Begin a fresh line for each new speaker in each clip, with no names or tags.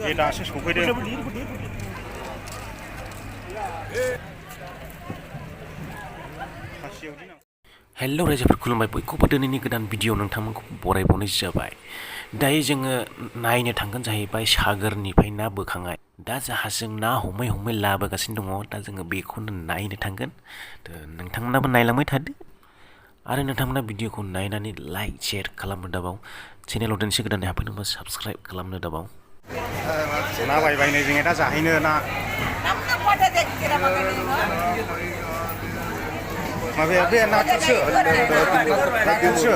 बे दासो सफैदों
हेल' रायजोफोर खुलुमबाय बयखौबो दिनैनि गोदान भिडिअ नोंथांमोनखौ बरायबावनाय जाबाय दायो जोङो नायनो थांगोन जाहैबाय सागरनिफ्राय ना बोखांनाय दा जाहाजजों ना हमै हमै लाबोगासिनो दङ दा जोङो बेखौनो नायनो थांगोन नोंथांमोनाबो नायलांबाय थादो आरो नोंथांमोना भिडिअखौ नायनानै लाइक शेयार खालामनो दाबाव चेनेलाव दिनैसो गोदानै हाबफैदोंबा साबस्क्राइब खालामनो दाबाव
ना बायबायनो जोङो दा जाहैनो ना माबाया बे नाथुरसो नाथुरसो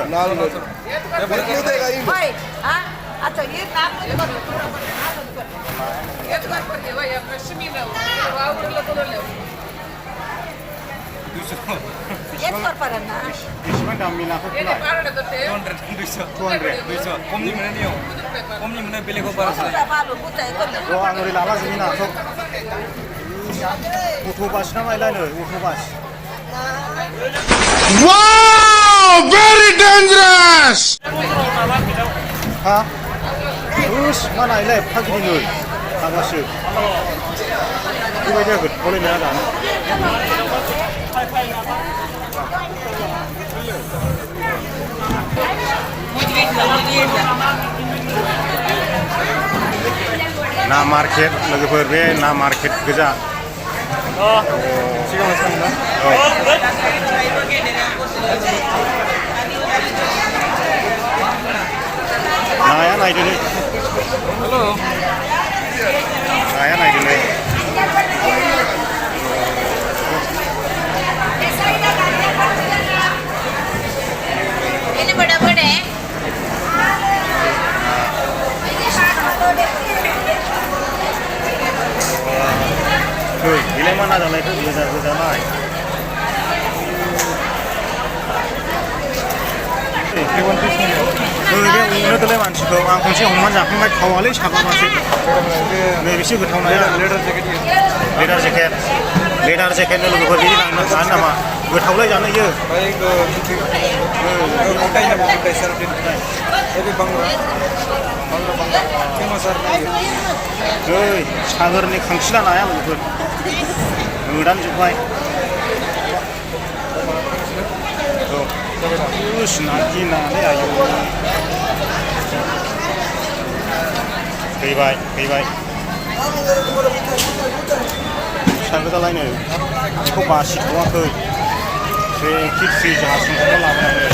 बेसेबां दामनि नाखौ फाननाय 200 खमनि मोनो नियाव खमनि मोनो बेलेगाव बारा र' आं ओरै लाला जोंनि नाखौ अट' बास ना मायलानो अट' बास
Wow! Very dangerous!
Ha? Terus mana ini? Pagi ini, awasu. Ini dia good. Boleh mana dah? Na market lagi berbe, na market kerja. Oh, siapa macam Naya naik dulu. Halo. Naya naik dulu.
Ini beda-beda.
Bila mana dah itu beda-beda naik. बे उनोदोलाय मानसिखौ आं खनसे हमनानै जाखांबाय थावालै साबामासै नैबेसो गोथाव नाया leather जेकेटनो लोगोफोर बिदि लांनो जानो नामा गोथावलाय जानो इयो ओइ सागरनि खांसिला नाया लोगोफोर गोदानजोब्बाय Terus nanti nanti ayo. Hwbai. Sahaja lain ni. Kau masih tua ke? Kit si jahaz semua lama ni.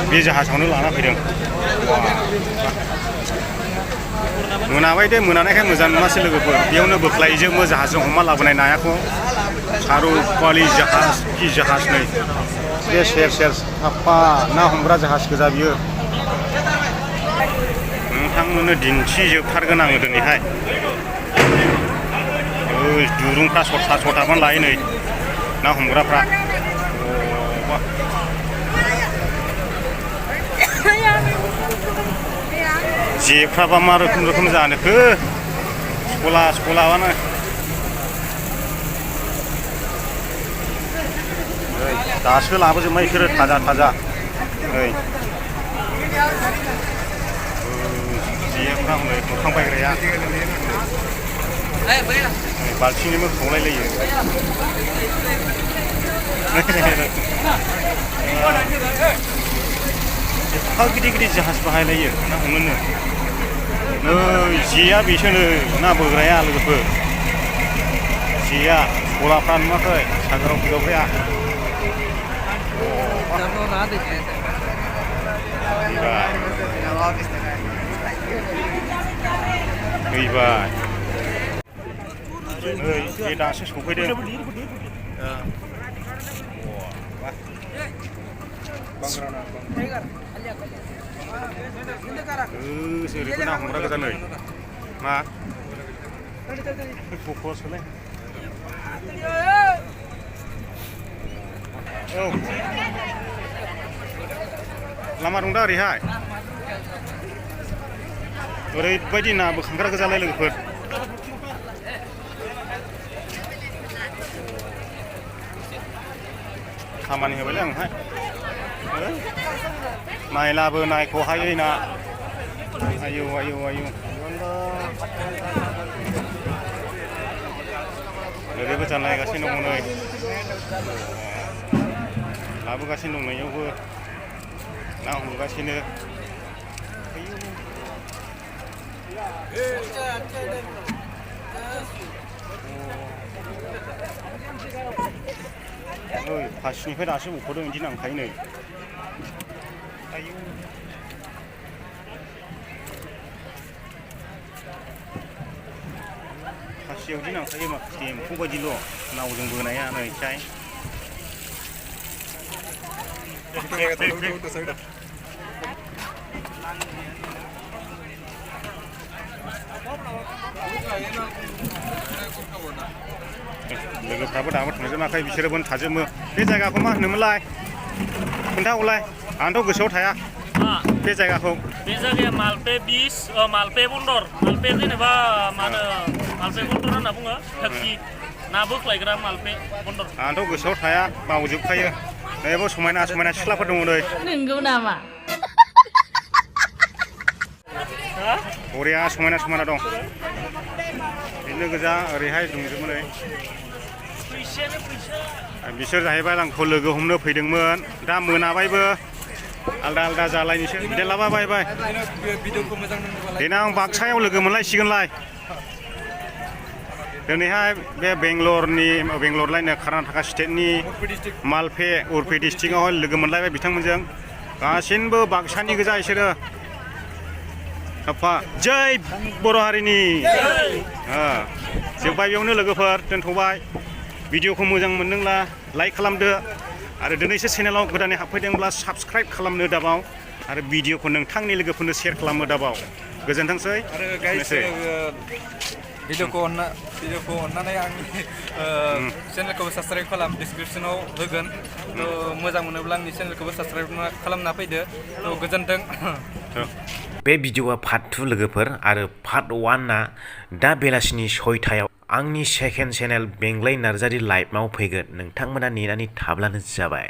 Bi jahaz semua lama pergi. Menawai deh, menanai kan muzan masih lagi pun. Dia unu berkelai je mu jahaz semua lama ni naya ko. Saru kuali jahaz, ki jahaz ni. Dia share apa? Na humra jahaz kerja biar. Tang mana dinci je karga nang itu ni hai. Durung pra sota pun lain ni. Na humra pra. Je pra apa maru kum jana ke? Sekolah mana? दासो लाबोजोबबाय बिसोरो थाजा Jofra हनै मोखां बायग्राया बाल्थिंजोंबो खावलायलायो एफा गिदिर जाहाज बाहायलायो ना हमनो नै जेया बिसोरनो ना बोग्राया लोगोफोर जेया गलाफ्रा नुवाखै सागराव फैग्राया Hwbai. Ini dansnya sopir deh. Seri pun nak mereka sana. Ma. Fokus kali. Oh. Lama runda rihai. Oरैबायदि ना बोखांग्रा गोजालाय लोगोफोर खामानि होबायलै आंहाय नायलाबो नायख'हायै ना आयौ आयौ आयौ लोगोबो जानायगासिनो दङ नै लाबोगासिनो दं नैयावबो ना हमगासिनो ओइ फासिनिफ्राय दासो बख'दों बिदि नांखायो नै आयौ फासियाव बिदि नांखायो माखासे एम्फौ बायदिल' नावजों बोनाया नै जाय लोगोफ्राबो दाबो थांजोबाखै बिसोरबो थाजोबो बे जायगाखौ मा होनोमोनलाय खोन्थाहरलाय आंथ' गोसोआव थाया बे जायगाखौ
बे जायगाया मालपे बीच मालपे बन्दर मालपे जेनेबा मा होनो मालपे बन्दर होनना बुङो थाखि ना बोख्लायग्रा मालपे बन्दर
आंथ' गोसोआव थाया बावजोबखायो नैबो समायना समायना सिख्लाफोर दङ नै
नंगौ नामा
बरिया समायना समायना दं बिदिनो गोजा ओरैहाय दंजोबो नै बिसोर जाहैबाय आंखौ लोगो हमनो फैदोंमोन दा मोनाबायबो आलदा आलदा जालायनोसै देलाबा बाय बाय देनां बाक्सायाव लोगो मोनलायसिगोनलाय दिनैहाय बे बेंगलरलायनो कर्नाटका स्टेटनि मालपे उडुपि डिस्ट्रिक्टआवहाय लोगो मोनलायबाय बिथांमोनजों गासिनबो बाक्सानि गोजा बिसोरो आफा जै बर' हारिनि जोब्बाय बेयावनो लोगोफोर दोनथ'बाय भिडिअखौ मोजां मोनदोंब्ला लाइक खालामदो आरो दिनैसो चेनेलाव गोदानै हाबफैदोंब्ला साबस्क्राइब खालामनो दाबाव आरो भिडिअखौ नोंथांनि लोगोफोरनो शेयार खालामनो दाबाव गोजोनथोंसै
भिडिअखौ अननानै आंनि चेनेलखौबो साबस्क्राइब खालाम डिसक्रिपसनाव होगोन मोजां मोनोब्ला आंनि चेनेलखौबो साबस्क्राइब खालामना फैदो गोजोन्थों
बे भिडिअआ पार्ट 2 लोगोफोर आरो पार्ट 1आ दा बेलासिनि 6टायाव आंनि सेकेन्ड चेनेल बेंग्लाय नार्जारि लाइभआव फैगोन नोंथांमोना नेनानै थाब्लानो जाबाय।